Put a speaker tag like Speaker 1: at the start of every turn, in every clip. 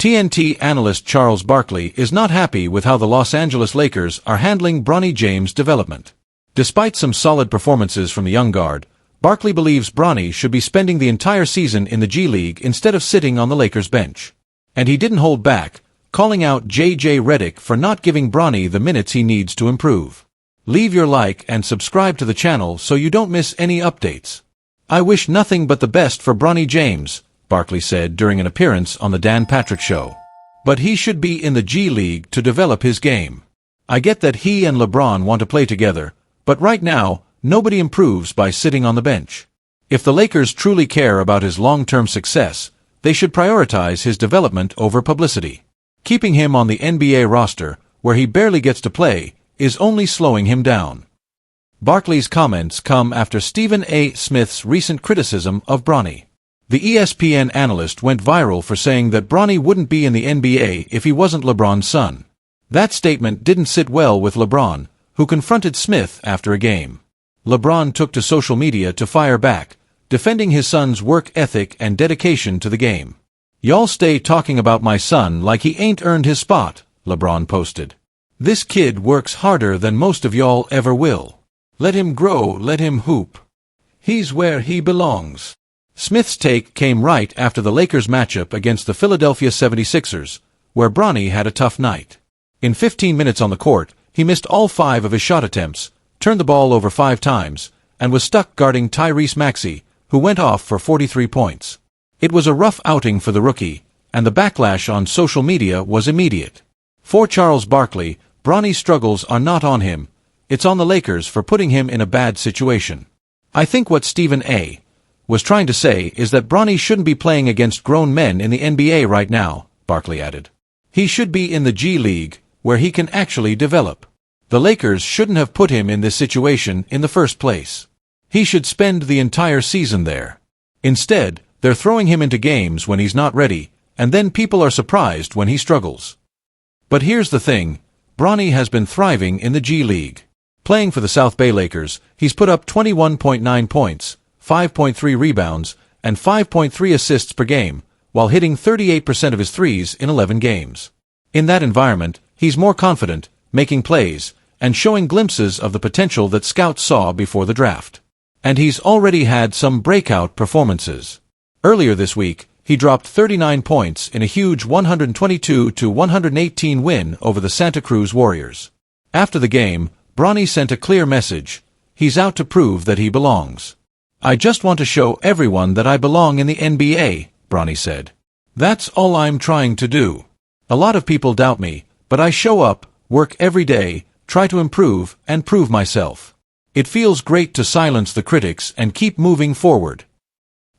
Speaker 1: TNT analyst Charles Barkley is not happy with how the Los Angeles Lakers are handling Bronny James' development. Despite some solid performances from the young guard, Barkley believes Bronny should be spending the entire season in the G League instead of sitting on the Lakers bench. And he didn't hold back, calling out J.J. Redick for not giving Bronny the minutes he needs to improve. Leave your like and subscribe to the channel so you don't miss any updates. I wish nothing but the best for Bronny James, Barkley said during an appearance on the Dan Patrick Show. But he should be in the G League to develop his game. I get that he and LeBron want to play together, but right now, nobody improves by sitting on the bench. If the Lakers truly care about his long-term success, they should prioritize his development over publicity. Keeping him on the NBA roster, where he barely gets to play, is only slowing him down. Barkley's comments come after Stephen A. Smith's recent criticism of Bronny. The ESPN analyst went viral for saying that Bronny wouldn't be in the NBA if he wasn't LeBron's son. That statement didn't sit well with LeBron, who confronted Smith after a game. LeBron took to social media to fire back, defending his son's work ethic and dedication to the game. "Y'all stay talking about my son like he ain't earned his spot," LeBron posted. "This kid works harder than most of y'all ever will. Let him grow, let him hoop. He's where he belongs." Smith's take came right after the Lakers' matchup against the Philadelphia 76ers, where Bronny had a tough night. In 15 minutes on the court, he missed all 5 of his shot attempts, turned the ball over 5 times, and was stuck guarding Tyrese Maxey, who went off for 43 points. It was a rough outing for the rookie, and the backlash on social media was immediate. For Charles Barkley, Bronny's struggles are not on him, it's on the Lakers for putting him in a bad situation. "I think what Stephen A. was trying to say is that Bronny shouldn't be playing against grown men in the NBA right now," Barkley added. "He should be in the G League, where he can actually develop. The Lakers shouldn't have put him in this situation in the first place. He should spend the entire season there. Instead, they're throwing him into games when he's not ready, and then people are surprised when he struggles." But here's the thing, Bronny has been thriving in the G League. Playing for the South Bay Lakers, he's put up 21.9 points, 5.3 rebounds, and 5.3 assists per game, while hitting 38% of his threes in 11 games. In that environment, he's more confident, making plays, and showing glimpses of the potential that scouts saw before the draft. And he's already had some breakout performances. Earlier this week, he dropped 39 points in a huge 122-118 win over the Santa Cruz Warriors. After the game, Bronny sent a clear message: he's out to prove that he belongs. "I just want to show everyone that I belong in the NBA," Bronny said. "That's all I'm trying to do. A lot of people doubt me, but I show up, work every day, try to improve, and prove myself. It feels great to silence the critics and keep moving forward."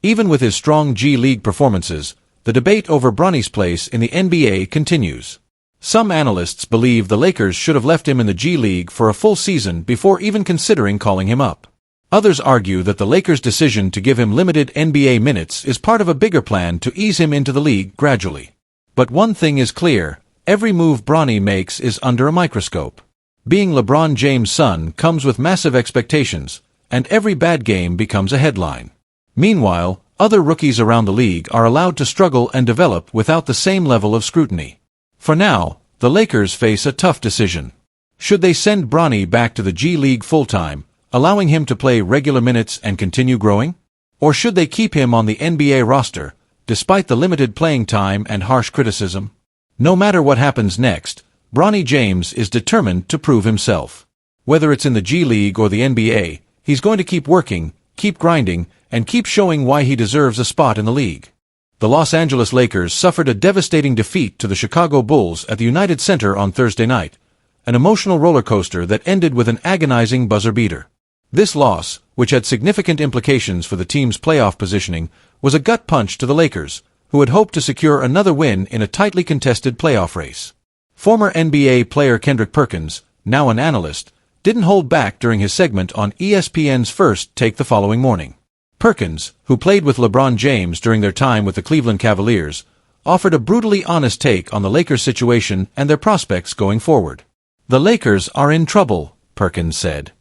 Speaker 1: Even with his strong G League performances, the debate over Bronny's place in the NBA continues. Some analysts believe the Lakers should have left him in the G League for a full season before even considering calling him up. Others argue that the Lakers' decision to give him limited NBA minutes is part of a bigger plan to ease him into the league gradually. But one thing is clear, every move Bronny makes is under a microscope. Being LeBron James' son comes with massive expectations, and every bad game becomes a headline. Meanwhile, other rookies around the league are allowed to struggle and develop without the same level of scrutiny. For now, the Lakers face a tough decision. Should they send Bronny back to the G League full-time, allowing him to play regular minutes and continue growing? Or should they keep him on the NBA roster, despite the limited playing time and harsh criticism? No matter what happens next, Bronny James is determined to prove himself. Whether it's in the G League or the NBA, he's going to keep working, keep grinding, and keep showing why he deserves a spot in the league. The Los Angeles Lakers suffered a devastating defeat to the Chicago Bulls at the United Center on Thursday night, an emotional roller coaster that ended with an agonizing buzzer beater. This loss, which had significant implications for the team's playoff positioning, was a gut punch to the Lakers, who had hoped to secure another win in a tightly contested playoff race. Former NBA player Kendrick Perkins, now an analyst, didn't hold back during his segment on ESPN's First Take the following morning. Perkins, who played with LeBron James during their time with the Cleveland Cavaliers, offered a brutally honest take on the Lakers' situation and their prospects going forward. "The Lakers are in trouble," Perkins said.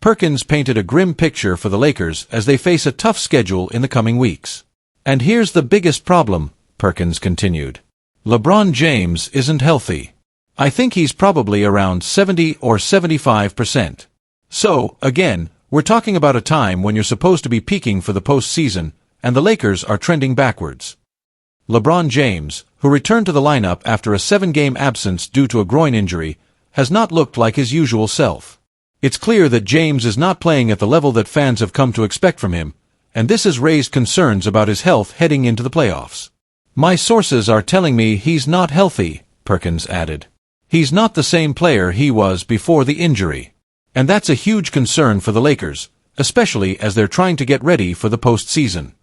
Speaker 1: Perkins painted a grim picture for the Lakers as they face a tough schedule in the coming weeks. "And here's the biggest problem," Perkins continued. LeBron James isn't healthy. I think he's probably around 70 or 75%. So, again, we're talking about a time when you're supposed to be peaking for the postseason, and the Lakers are trending backwards. LeBron James, who returned to the lineup after a 7-game absence due to a groin injury, has not looked like his usual self. It's clear that James is not playing at the level that fans have come to expect from him, and this has raised concerns about his health heading into the playoffs. My sources are telling me he's not healthy, Perkins added. He's not the same player he was before the injury. And that's a huge concern for the Lakers, especially as they're trying to get ready for the postseason.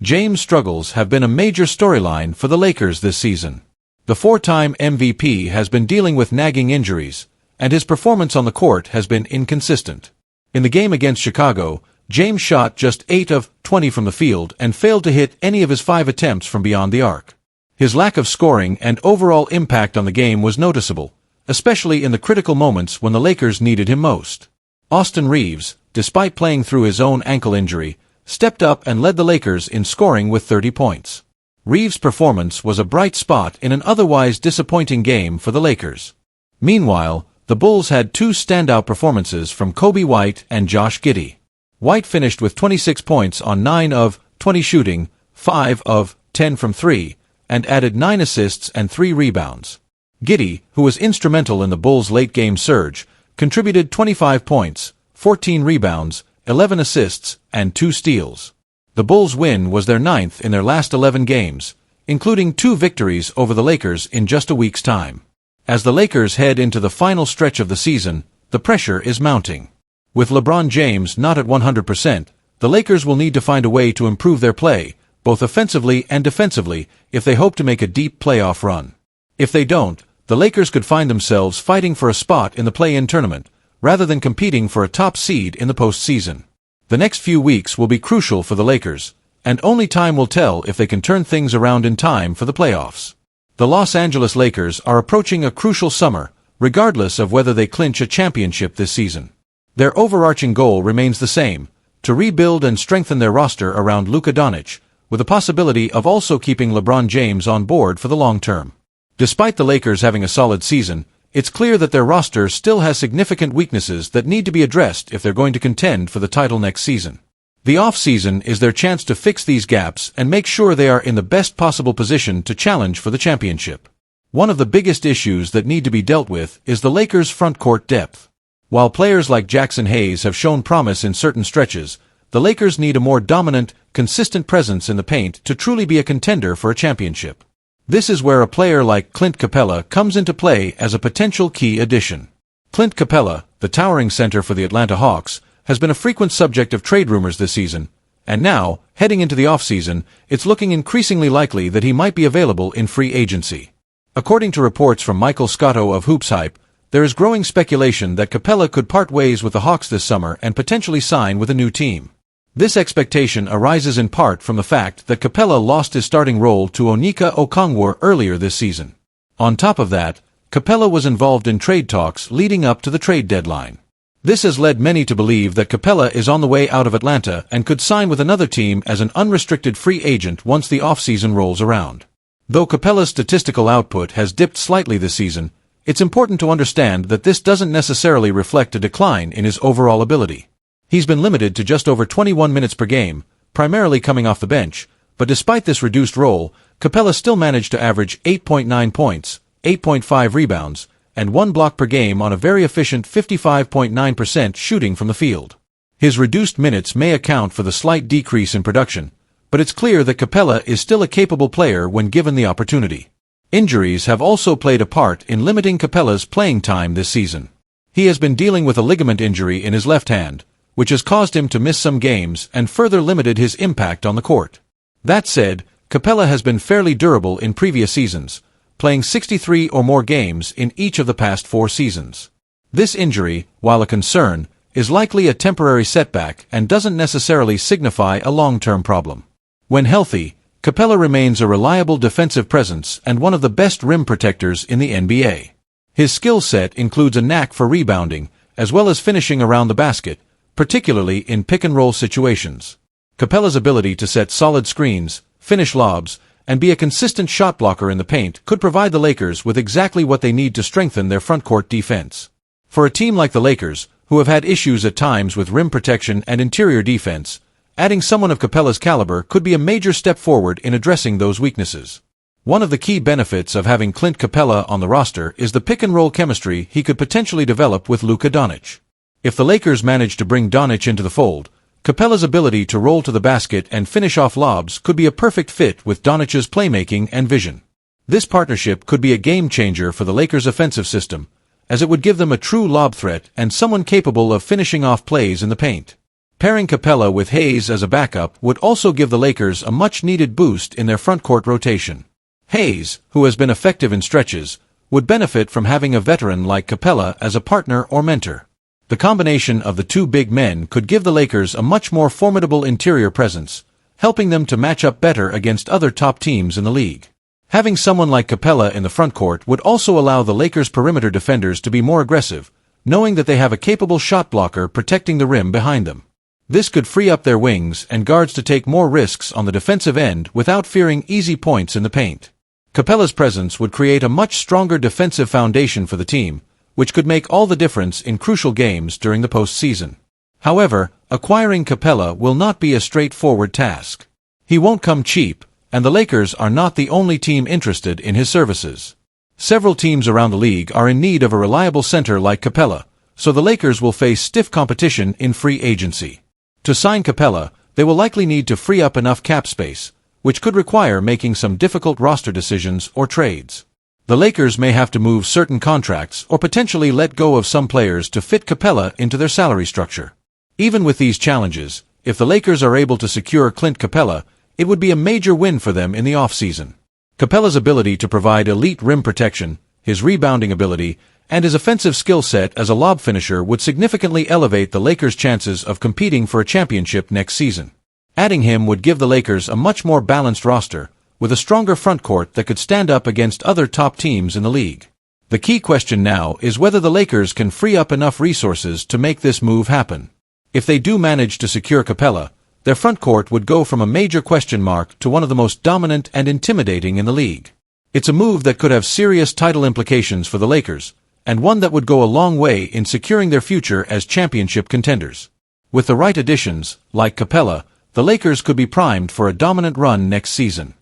Speaker 1: James' struggles have been a major storyline for the Lakers this season. The 4-time MVP has been dealing with nagging injuries, and his performance on the court has been inconsistent. In the game against Chicago, James shot just 8 of 20 from the field and failed to hit any of his 5 attempts from beyond the arc. His lack of scoring and overall impact on the game was noticeable, especially in the critical moments when the Lakers needed him most. Austin Reaves, despite playing through his own ankle injury, stepped up and led the Lakers in scoring with 30 points. Reaves' performance was a bright spot in an otherwise disappointing game for the Lakers. Meanwhile, the Bulls had 2 standout performances from Kobe White and Josh Giddey. White finished with 26 points on 9 of 20 shooting, 5 of 10 from 3, and added 9 assists and 3 rebounds. Giddey, who was instrumental in the Bulls' late-game surge, contributed 25 points, 14 rebounds, 11 assists, and 2 steals. The Bulls' win was their 9th in their last 11 games, including 2 victories over the Lakers in just a week's time. As the Lakers head into the final stretch of the season, the pressure is mounting. With LeBron James not at 100%, the Lakers will need to find a way to improve their play, both offensively and defensively, if they hope to make a deep playoff run. If they don't, the Lakers could find themselves fighting for a spot in the play-in tournament, rather than competing for a top seed in the postseason. The next few weeks will be crucial for the Lakers, and only time will tell if they can turn things around in time for the playoffs. The Los Angeles Lakers are approaching a crucial summer, regardless of whether they clinch a championship this season. Their overarching goal remains the same, to rebuild and strengthen their roster around Luka Doncic, with the possibility of also keeping LeBron James on board for the long term. Despite the Lakers having a solid season, it's clear that their roster still has significant weaknesses that need to be addressed if they're going to contend for the title next season. The off-season is their chance to fix these gaps and make sure they are in the best possible position to challenge for the championship. One of the biggest issues that need to be dealt with is the Lakers' front-court depth. While players like Jackson Hayes have shown promise in certain stretches, the Lakers need a more dominant, consistent presence in the paint to truly be a contender for a championship. This is where a player like Clint Capela comes into play as a potential key addition. Clint Capela, the towering center for the Atlanta Hawks, has been a frequent subject of trade rumors this season, and now, heading into the offseason, it's looking increasingly likely that he might be available in free agency. According to reports from Michael Scotto of Hoops Hype, there is growing speculation that Capela could part ways with the Hawks this summer and potentially sign with a new team. This expectation arises in part from the fact that Capela lost his starting role to Onyeka Okongwu earlier this season. On top of that, Capela was involved in trade talks leading up to the trade deadline. This has led many to believe that Capela is on the way out of Atlanta and could sign with another team as an unrestricted free agent once the offseason rolls around. Though Capela's statistical output has dipped slightly this season, it's important to understand that this doesn't necessarily reflect a decline in his overall ability. He's been limited to just over 21 minutes per game, primarily coming off the bench, but despite this reduced role, Capela still managed to average 8.9 points, 8.5 rebounds, and 1 block per game on a very efficient 55.9% shooting from the field. His reduced minutes may account for the slight decrease in production, but it's clear that Capela is still a capable player when given the opportunity. Injuries have also played a part in limiting Capela's playing time this season. He has been dealing with a ligament injury in his left hand, which has caused him to miss some games and further limited his impact on the court. That said, Capela has been fairly durable in previous seasons, playing 63 or more games in each of the past 4 seasons. This injury, while a concern, is likely a temporary setback and doesn't necessarily signify a long-term problem. When healthy, Capela remains a reliable defensive presence and one of the best rim protectors in the NBA. His skill set includes a knack for rebounding, as well as finishing around the basket, particularly in pick-and-roll situations. Capela's ability to set solid screens, finish lobs, and be a consistent shot blocker in the paint could provide the Lakers with exactly what they need to strengthen their frontcourt defense. For a team like the Lakers, who have had issues at times with rim protection and interior defense, adding someone of Capela's caliber could be a major step forward in addressing those weaknesses. One of the key benefits of having Clint Capela on the roster is the pick-and-roll chemistry he could potentially develop with Luka Doncic. If the Lakers manage to bring Doncic into the fold, Capela's ability to roll to the basket and finish off lobs could be a perfect fit with Doncic's playmaking and vision. This partnership could be a game-changer for the Lakers' offensive system, as it would give them a true lob threat and someone capable of finishing off plays in the paint. Pairing Capela with Hayes as a backup would also give the Lakers a much-needed boost in their frontcourt rotation. Hayes, who has been effective in stretches, would benefit from having a veteran like Capela as a partner or mentor. The combination of the two big men could give the Lakers a much more formidable interior presence, helping them to match up better against other top teams in the league. Having someone like Capela in the frontcourt would also allow the Lakers' perimeter defenders to be more aggressive, knowing that they have a capable shot blocker protecting the rim behind them. This could free up their wings and guards to take more risks on the defensive end without fearing easy points in the paint. Capela's presence would create a much stronger defensive foundation for the team, which could make all the difference in crucial games during the postseason. However, acquiring Capela will not be a straightforward task. He won't come cheap, and the Lakers are not the only team interested in his services. Several teams around the league are in need of a reliable center like Capela, so the Lakers will face stiff competition in free agency. To sign Capela, they will likely need to free up enough cap space, which could require making some difficult roster decisions or trades. The Lakers may have to move certain contracts or potentially let go of some players to fit Capela into their salary structure. Even with these challenges, if the Lakers are able to secure Clint Capela, it would be a major win for them in the offseason. Capela's ability to provide elite rim protection, his rebounding ability, and his offensive skill set as a lob finisher would significantly elevate the Lakers' chances of competing for a championship next season. Adding him would give the Lakers a much more balanced roster, with a stronger frontcourt that could stand up against other top teams in the league. The key question now is whether the Lakers can free up enough resources to make this move happen. If they do manage to secure Capela, their frontcourt would go from a major question mark to one of the most dominant and intimidating in the league. It's a move that could have serious title implications for the Lakers, and one that would go a long way in securing their future as championship contenders. With the right additions, like Capela, the Lakers could be primed for a dominant run next season.